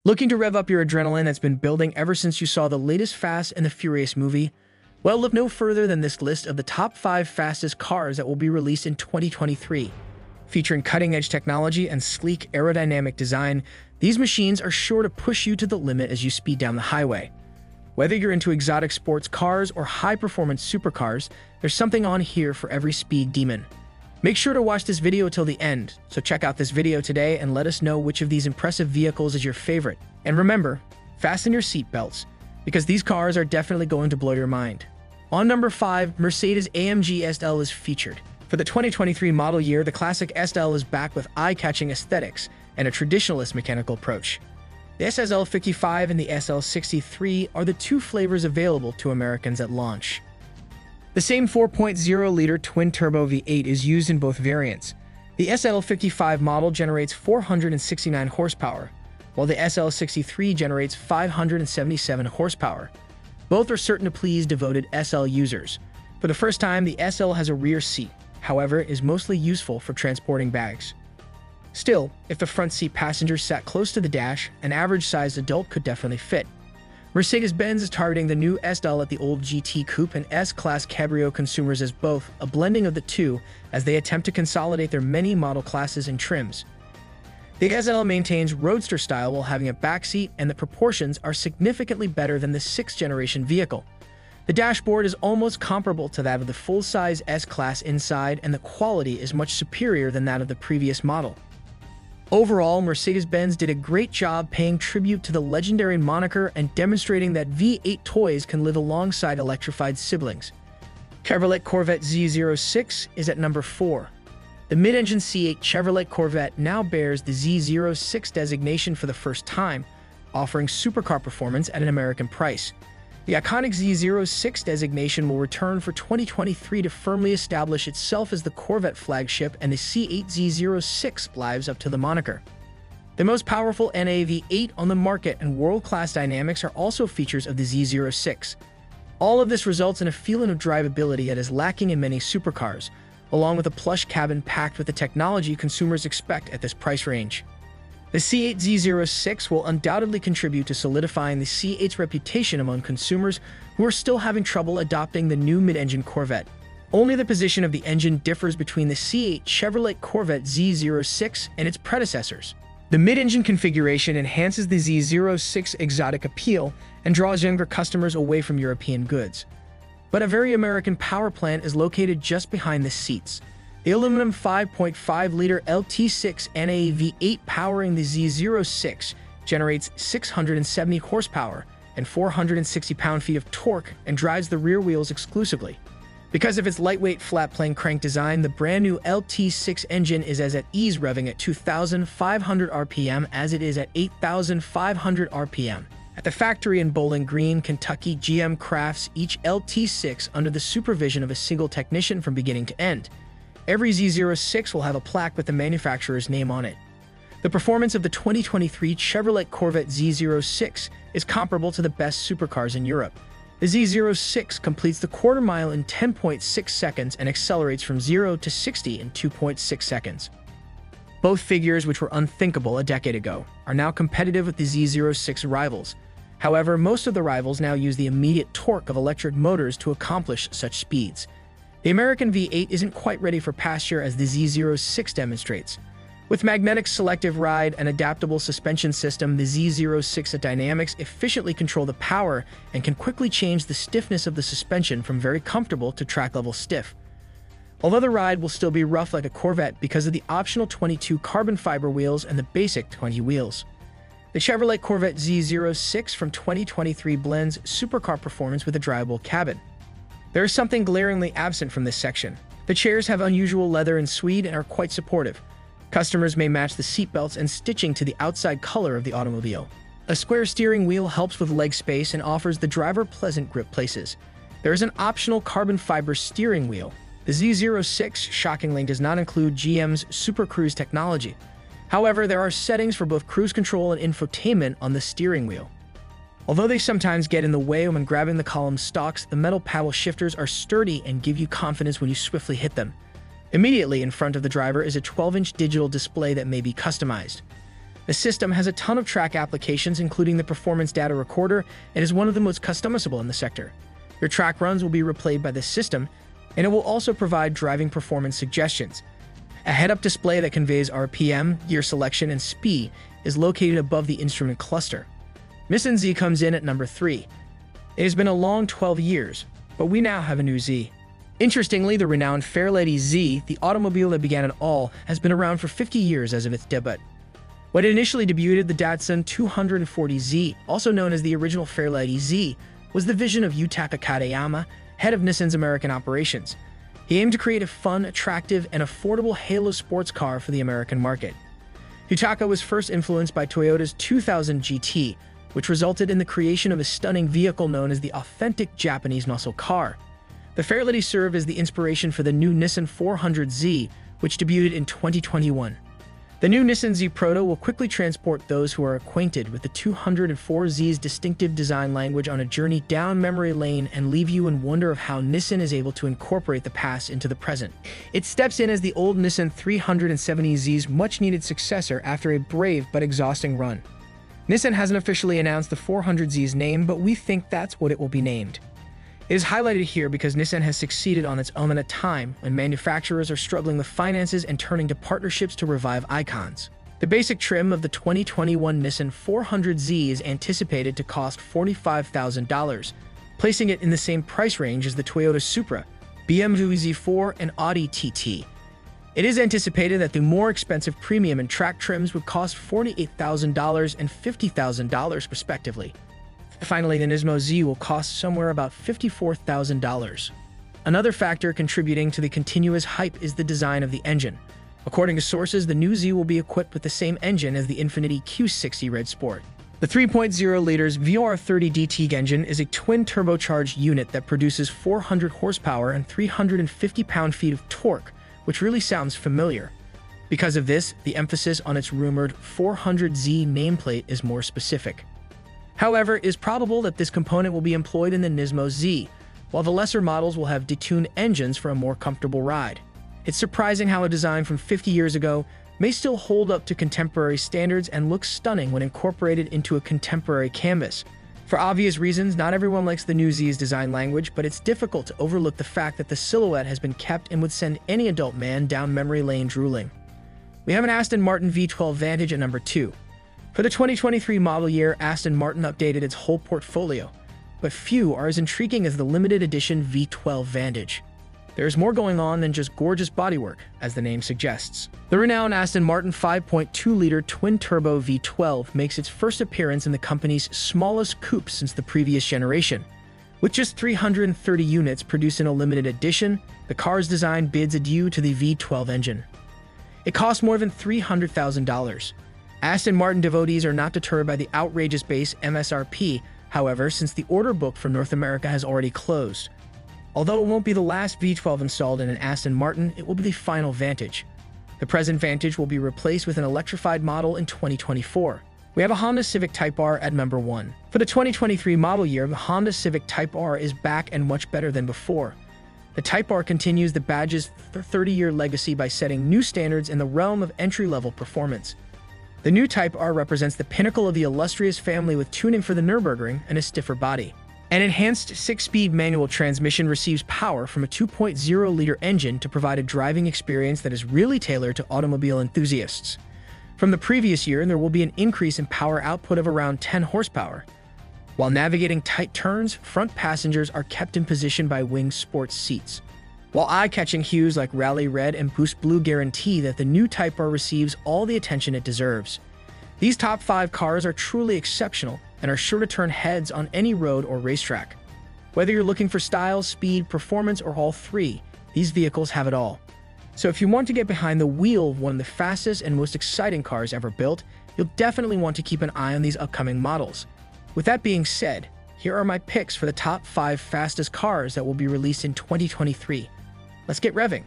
Looking to rev up your adrenaline that's been building ever since you saw the latest Fast and the Furious movie? Well, look no further than this list of the top 5 fastest cars that will be released in 2023. Featuring cutting-edge technology and sleek aerodynamic design, these machines are sure to push you to the limit as you speed down the highway. Whether you're into exotic sports cars or high-performance supercars, there's something on here for every speed demon. Make sure to watch this video till the end, so check out this video today and let us know which of these impressive vehicles is your favorite. And remember, fasten your seatbelts, because these cars are definitely going to blow your mind. On number 5, Mercedes-AMG SL is featured. For the 2023 model year, the classic SL is back with eye-catching aesthetics and a traditionalist mechanical approach. The SL55 and the SL63 are the two flavors available to Americans at launch. The same 4.0-liter twin-turbo V8 is used in both variants. The SL55 model generates 469 horsepower, while the SL63 generates 577 horsepower. Both are certain to please devoted SL users. For the first time, the SL has a rear seat, however, is mostly useful for transporting bags. Still, if the front seat passenger sat close to the dash, an average-sized adult could definitely fit. Mercedes-Benz is targeting the new SL at the old GT Coupe and S-Class Cabrio consumers as both, a blending of the two, as they attempt to consolidate their many model classes and trims. The SL maintains roadster style while having a backseat, and the proportions are significantly better than the 6th-generation vehicle. The dashboard is almost comparable to that of the full-size S-Class inside, and the quality is much superior than that of the previous model. Overall, Mercedes-Benz did a great job paying tribute to the legendary moniker and demonstrating that V8 toys can live alongside electrified siblings. Chevrolet Corvette Z06 is at number 4. The mid-engine C8 Chevrolet Corvette now bears the Z06 designation for the first time, offering supercar performance at an American price. The iconic Z06 designation will return for 2023 to firmly establish itself as the Corvette flagship, and the C8 Z06 lives up to the moniker. The most powerful NAV8 on the market and world-class dynamics are also features of the Z06. All of this results in a feeling of drivability that is lacking in many supercars, along with a plush cabin packed with the technology consumers expect at this price range. The C8 Z06 will undoubtedly contribute to solidifying the C8's reputation among consumers who are still having trouble adopting the new mid-engine Corvette. Only the position of the engine differs between the C8 Chevrolet Corvette Z06 and its predecessors. The mid-engine configuration enhances the Z06 exotic appeal and draws younger customers away from European goods. But a very American power plant is located just behind the seats. The aluminum 5.5-liter LT6 NAV8 powering the Z06 generates 670 horsepower and 460 pound-feet of torque and drives the rear wheels exclusively. Because of its lightweight flat-plane crank design, the brand-new LT6 engine is as at ease revving at 2,500 RPM as it is at 8,500 RPM. At the factory in Bowling Green, Kentucky, GM crafts each LT6 under the supervision of a single technician from beginning to end. Every Z06 will have a plaque with the manufacturer's name on it. The performance of the 2023 Chevrolet Corvette Z06 is comparable to the best supercars in Europe. The Z06 completes the quarter mile in 10.6 seconds and accelerates from 0 to 60 in 2.6 seconds. Both figures, which were unthinkable a decade ago, are now competitive with the Z06 rivals. However, most of the rivals now use the immediate torque of electric motors to accomplish such speeds. The American V8 isn't quite ready for pasture, as the Z06 demonstrates. With magnetic selective ride and adaptable suspension system, the Z06 dynamics efficiently control the power and can quickly change the stiffness of the suspension from very comfortable to track-level stiff. Although the ride will still be rough like a Corvette because of the optional 22 carbon fiber wheels and the basic 20 wheels. The Chevrolet Corvette Z06 from 2023 blends supercar performance with a drivable cabin. There is something glaringly absent from this section. The chairs have unusual leather and suede and are quite supportive. Customers may match the seatbelts and stitching to the outside color of the automobile. A square steering wheel helps with leg space and offers the driver pleasant grip places. There is an optional carbon fiber steering wheel. The Z06 shockingly does not include GM's Super Cruise technology. However, there are settings for both cruise control and infotainment on the steering wheel. Although they sometimes get in the way when grabbing the column stalks, the metal paddle shifters are sturdy and give you confidence when you swiftly hit them. Immediately in front of the driver is a 12-inch digital display that may be customized. The system has a ton of track applications, including the performance data recorder, and is one of the most customizable in the sector. Your track runs will be replayed by this system, and it will also provide driving performance suggestions. A head-up display that conveys RPM, gear selection, and speed is located above the instrument cluster. Nissan Z comes in at number 3. It has been a long 12 years, but we now have a new Z. Interestingly, the renowned Fairlady Z, the automobile that began it all, has been around for 50 years as of its debut. When it initially debuted, the Datsun 240Z, also known as the original Fairlady Z, was the vision of Yutaka Katayama, head of Nissan's American operations. He aimed to create a fun, attractive, and affordable halo sports car for the American market. Yutaka was first influenced by Toyota's 2000 GT, which resulted in the creation of a stunning vehicle known as the authentic Japanese muscle car. The Fairlady served as the inspiration for the new Nissan 400Z, which debuted in 2021. The new Nissan Z Proto will quickly transport those who are acquainted with the 204Z's distinctive design language on a journey down memory lane and leave you in wonder of how Nissan is able to incorporate the past into the present. It steps in as the old Nissan 370Z's much-needed successor after a brave but exhausting run. Nissan hasn't officially announced the 400Z's name, but we think that's what it will be named. It is highlighted here because Nissan has succeeded on its own at a time when manufacturers are struggling with finances and turning to partnerships to revive icons. The basic trim of the 2021 Nissan 400Z is anticipated to cost $45,000, placing it in the same price range as the Toyota Supra, BMW Z4, and Audi TT. It is anticipated that the more expensive premium and track trims would cost $48,000 and $50,000 respectively. Finally, the Nismo Z will cost somewhere about $54,000. Another factor contributing to the continuous hype is the design of the engine. According to sources, the new Z will be equipped with the same engine as the Infiniti Q60 Red Sport. The 3.0 liters VR30 DT engine is a twin turbocharged unit that produces 400 horsepower and 350 pound-feet of torque, which really sounds familiar. Because of this, the emphasis on its rumored 400Z nameplate is more specific. However, it is probable that this component will be employed in the Nismo Z, while the lesser models will have detuned engines for a more comfortable ride. It's surprising how a design from 50 years ago may still hold up to contemporary standards and look stunning when incorporated into a contemporary canvas. For obvious reasons, not everyone likes the new Z's design language, but it's difficult to overlook the fact that the silhouette has been kept and would send any adult man down memory lane drooling. We have an Aston Martin V12 Vantage at number 2. For the 2023 model year, Aston Martin updated its whole portfolio, but few are as intriguing as the limited edition V12 Vantage. There is more going on than just gorgeous bodywork, as the name suggests. The renowned Aston Martin 5.2-liter twin-turbo V12 makes its first appearance in the company's smallest coupe since the previous generation. With just 330 units produced in a limited edition, the car's design bids adieu to the V12 engine. It costs more than $300,000. Aston Martin devotees are not deterred by the outrageous base MSRP, however, since the order book for North America has already closed. Although it won't be the last V12 installed in an Aston Martin, it will be the final Vantage. The present Vantage will be replaced with an electrified model in 2024. We have a Honda Civic Type R at number 1. For the 2023 model year, the Honda Civic Type R is back and much better than before. The Type R continues the badge's 30-year legacy by setting new standards in the realm of entry-level performance. The new Type R represents the pinnacle of the illustrious family with tuning for the Nürburgring and a stiffer body. An enhanced 6-speed manual transmission receives power from a 2.0-liter engine to provide a driving experience that is really tailored to automobile enthusiasts. From the previous year, there will be an increase in power output of around 10 horsepower. While navigating tight turns, front passengers are kept in position by Wing Sports seats. While eye-catching hues like Rally Red and Boost Blue guarantee that the new Type R receives all the attention it deserves. These top 5 cars are truly exceptional and are sure to turn heads on any road or racetrack. Whether you're looking for style, speed, performance, or all three, these vehicles have it all. So if you want to get behind the wheel of one of the fastest and most exciting cars ever built, you'll definitely want to keep an eye on these upcoming models. With that being said, here are my picks for the top 5 fastest cars that will be released in 2023. Let's get revving.